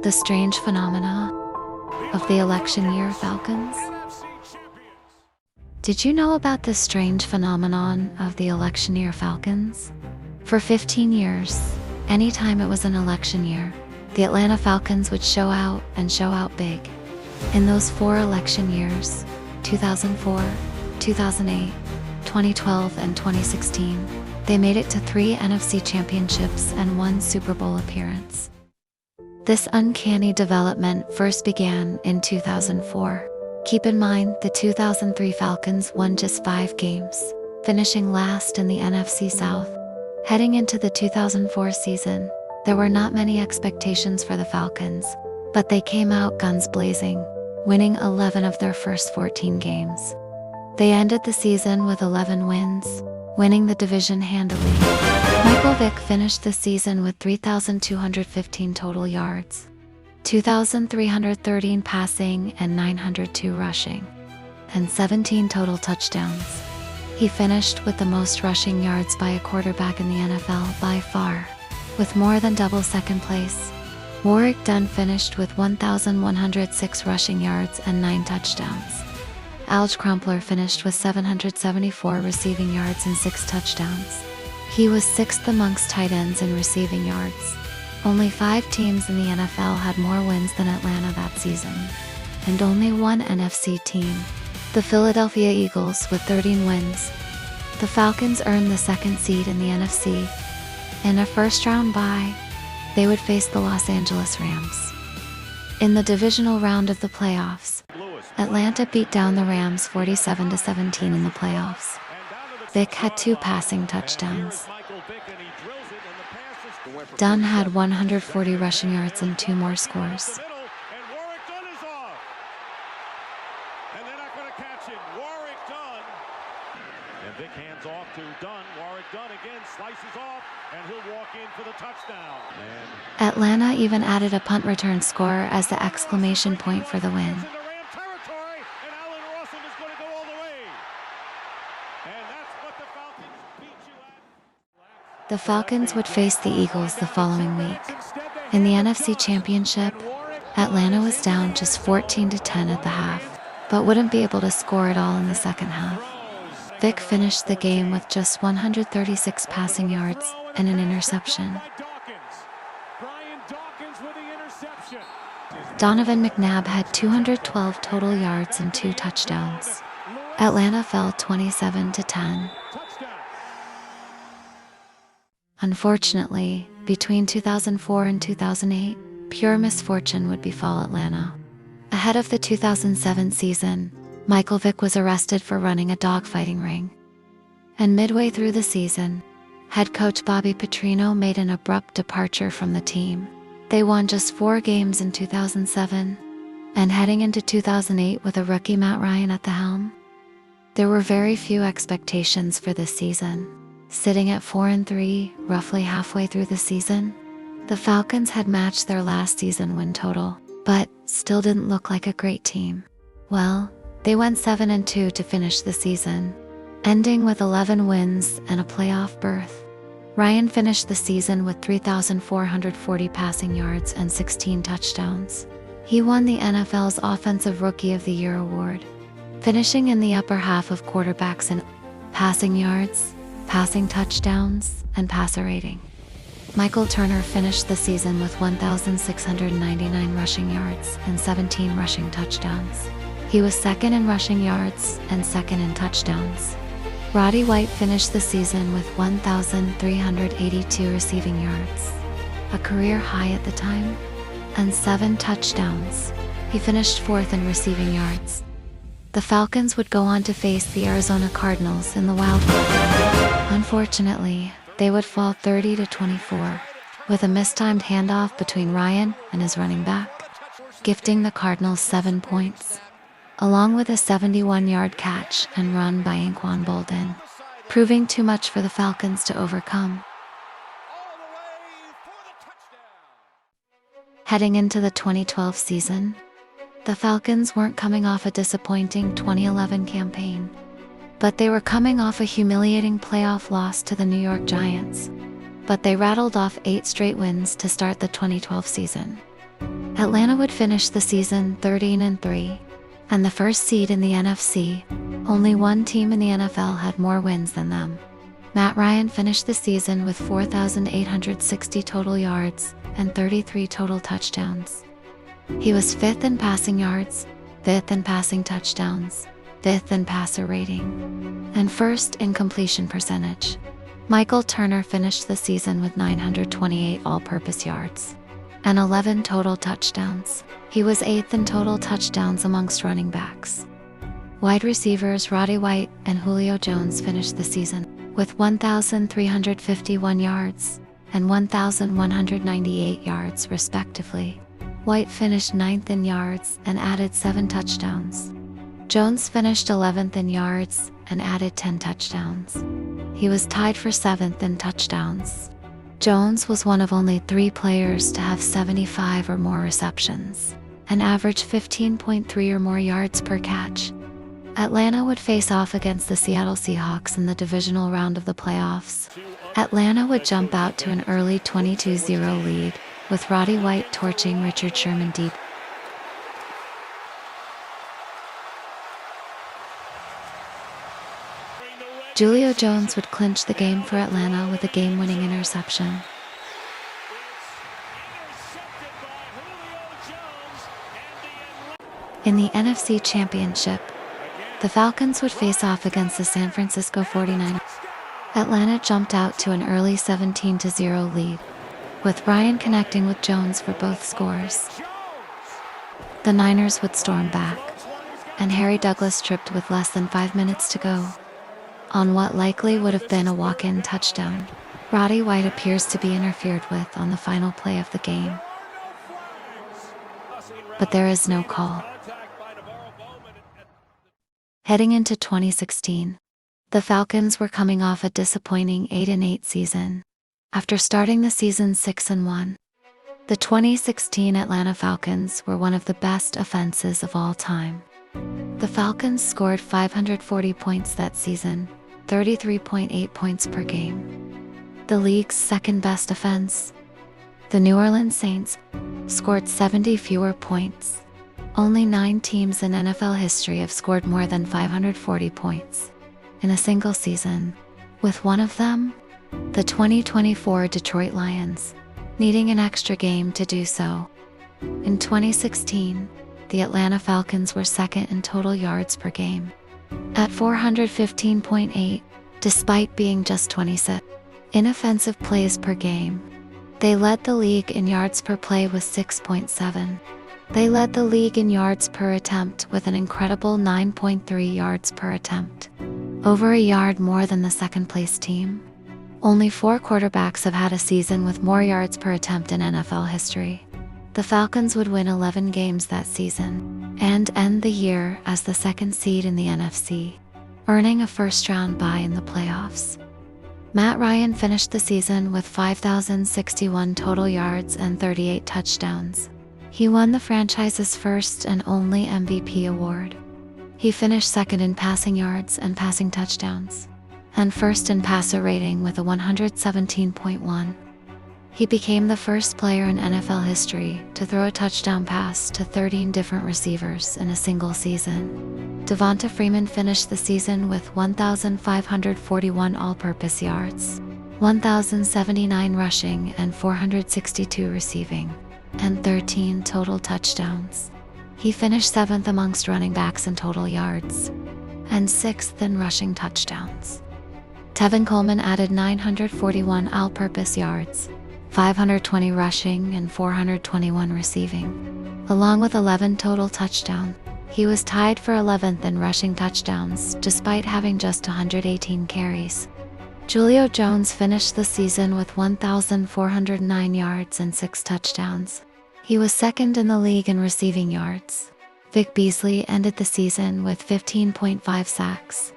the strange phenomena of the election year Falcons? Did you know about this strange phenomenon of the election year Falcons? For 15 years, anytime it was an election year, the Atlanta Falcons would show out and show out big. In those 4 election years, 2004, 2008, 2012, and 2016, they made it to 3 NFC Championships and 1 Super Bowl appearance. This uncanny development first began in 2004. Keep in mind, the 2003 Falcons won just 5 games, finishing last in the NFC South. Heading into the 2004 season, there were not many expectations for the Falcons, but they came out guns blazing, winning 11 of their first 14 games. They ended the season with 11 wins, winning the division handily. Vick finished the season with 3,215 total yards, 2,313 passing and 902 rushing, and 17 total touchdowns. He finished with the most rushing yards by a quarterback in the NFL by far, with more than double second place. Warrick Dunn finished with 1,106 rushing yards and 9 touchdowns. Alge Crumpler finished with 774 receiving yards and 6 touchdowns. He was 6th amongst tight ends in receiving yards. Only 5 teams in the NFL had more wins than Atlanta that season, and only 1 NFC team, the Philadelphia Eagles, with 13 wins. The Falcons earned the 2nd seed in the NFC. In a first-round bye, they would face the Los Angeles Rams. In the divisional round of the playoffs, Atlanta beat down the Rams 47-17 in the playoffs. Vick had 2 passing touchdowns. Dunn had 140 rushing yards and 2 more scores. Vick hands off to Dunn. Warrick Dunn again slices off, and he'll walk in for the touchdown. Atlanta even added a punt return score as the exclamation point for the win. The Falcons would face the Eagles the following week. In the NFC Championship, Atlanta was down just 14-10 at the half, but wouldn't be able to score it all in the second half. Vick finished the game with just 136 passing yards and an interception. Donovan McNabb had 212 total yards and 2 touchdowns. Atlanta fell 27-10. Unfortunately, between 2004 and 2008, pure misfortune would befall Atlanta. Ahead of the 2007 season, Michael Vick was arrested for running a dogfighting ring. And midway through the season, head coach Bobby Petrino made an abrupt departure from the team. They won just 4 games in 2007, and heading into 2008 with a rookie Matt Ryan at the helm, there were very few expectations for this season. Sitting at 4-3, roughly halfway through the season, the Falcons had matched their last season win total, but still didn't look like a great team. Well, they went 7-2 to finish the season, ending with 11 wins and a playoff berth. Ryan finished the season with 3,440 passing yards and 16 touchdowns. He won the NFL's Offensive Rookie of the Year award, finishing in the upper half of quarterbacks in passing yards, passing touchdowns, and passer rating. Michael Turner finished the season with 1,699 rushing yards and 17 rushing touchdowns. He was 2nd in rushing yards and 2nd in touchdowns. Roddy White finished the season with 1,382 receiving yards, a career high at the time, and 7 touchdowns. He finished 4th in receiving yards. The Falcons would go on to face the Arizona Cardinals in the wild card. Unfortunately, they would fall 30-24, with a mistimed handoff between Ryan and his running back, gifting the Cardinals 7 points, along with a 71-yard catch and run by Anquan Boldin, proving too much for the Falcons to overcome. Heading into the 2012 season, the Falcons weren't coming off a disappointing 2011 campaign, but they were coming off a humiliating playoff loss to the New York Giants. But they rattled off 8 straight wins to start the 2012 season. Atlanta would finish the season 13-3, and the first seed in the NFC. Only one team in the NFL had more wins than them. Matt Ryan finished the season with 4,860 total yards and 33 total touchdowns. He was 5th in passing yards, 5th in passing touchdowns, 5th in passer rating, and 1st in completion percentage. Michael Turner finished the season with 928 all-purpose yards and 11 total touchdowns. He was 8th in total touchdowns amongst running backs. Wide receivers Roddy White and Julio Jones finished the season with 1,351 yards and 1,198 yards respectively. White finished 9th in yards and added 7 touchdowns. Jones finished 11th in yards and added 10 touchdowns. He was tied for 7th in touchdowns. Jones was one of only 3 players to have 75 or more receptions and average 15.3 or more yards per catch. Atlanta would face off against the Seattle Seahawks in the divisional round of the playoffs. Atlanta would jump out to an early 22-0 lead, with Roddy White torching Richard Sherman deep. Julio Jones would clinch the game for Atlanta with a game-winning interception. In the NFC Championship, the Falcons would face off against the San Francisco 49ers. Atlanta jumped out to an early 17-0 lead, with Ryan connecting with Jones for both scores. The Niners would storm back, and Harry Douglas tripped with less than 5 minutes to go on what likely would have been a walk-in touchdown. Roddy White appears to be interfered with on the final play of the game, but there is no call. Heading into 2016, the Falcons were coming off a disappointing 8-8 season, after starting the season 6-1. The 2016 Atlanta Falcons were one of the best offenses of all time. The Falcons scored 540 points that season, 33.8 points per game. The league's second-best offense, the New Orleans Saints, scored 70 fewer points. Only 9 teams in NFL history have scored more than 540 points in a single season, with one of them, the 2024 Detroit Lions, needing an extra game to do so. In 2016, the Atlanta Falcons were second in total yards per game, at 415.8, despite being just 26 in offensive plays per game. They led the league in yards per play with 6.7. They led the league in yards per attempt with an incredible 9.3 yards per attempt, over a yard more than the second-place team. Only 4 quarterbacks have had a season with more yards per attempt in NFL history. The Falcons would win 11 games that season and end the year as the 2nd seed in the NFC, earning a first-round bye in the playoffs. Matt Ryan finished the season with 5,061 total yards and 38 touchdowns. He won the franchise's first and only MVP award. He finished 2nd in passing yards and passing touchdowns, and 1st in passer rating with a 117.1. He became the first player in NFL history to throw a touchdown pass to 13 different receivers in a single season. Devonta Freeman finished the season with 1,541 all-purpose yards, 1,079 rushing and 462 receiving, and 13 total touchdowns. He finished 7th amongst running backs in total yards, and 6th in rushing touchdowns. Tevin Coleman added 941 all-purpose yards, 520 rushing and 421 receiving, along with 11 total touchdowns. He was tied for 11th in rushing touchdowns despite having just 118 carries. Julio Jones finished the season with 1,409 yards and 6 touchdowns. He was 2nd in the league in receiving yards. Vick ended the season with 15.5 sacks.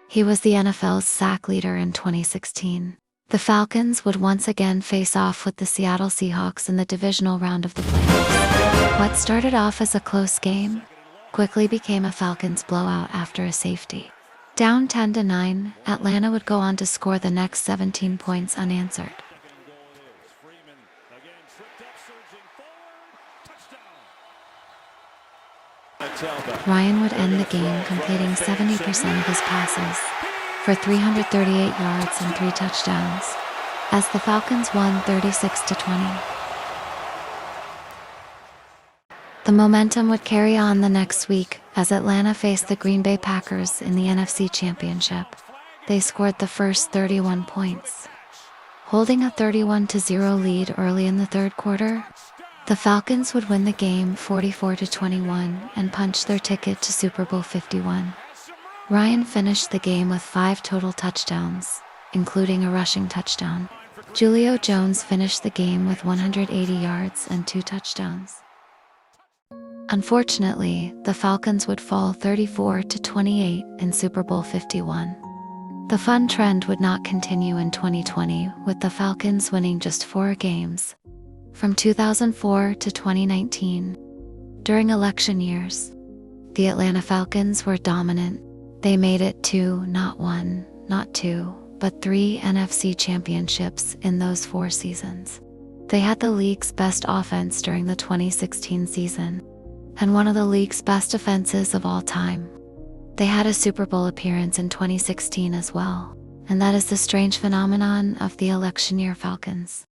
He was the NFL's sack leader in 2016. The Falcons would once again face off with the Seattle Seahawks in the divisional round of the playoffs. What started off as a close game quickly became a Falcons blowout after a safety. Down 10-9, Atlanta would go on to score the next 17 points unanswered. Ryan would end the game completing 70% of his passes for 338 yards and 3 touchdowns, as the Falcons won 36-20. The momentum would carry on the next week as Atlanta faced the Green Bay Packers in the NFC Championship. They scored the first 31 points. Holding a 31-0 lead early in the third quarter, the Falcons would win the game 44-21 and punch their ticket to Super Bowl 51. Ryan finished the game with 5 total touchdowns, including a rushing touchdown. Julio Jones finished the game with 180 yards and 2 touchdowns. Unfortunately, the Falcons would fall 34-28 in Super Bowl 51. The fun trend would not continue in 2020, with the Falcons winning just 4 games from 2004 to 2019. During election years, the Atlanta Falcons were dominant. They made it to not 1, not 2, but 3 NFC championships in those 4 seasons. They had the league's best offense during the 2016 season, and one of the league's best defenses of all time. They had a Super Bowl appearance in 2016 as well, and that is the strange phenomenon of the election year Falcons.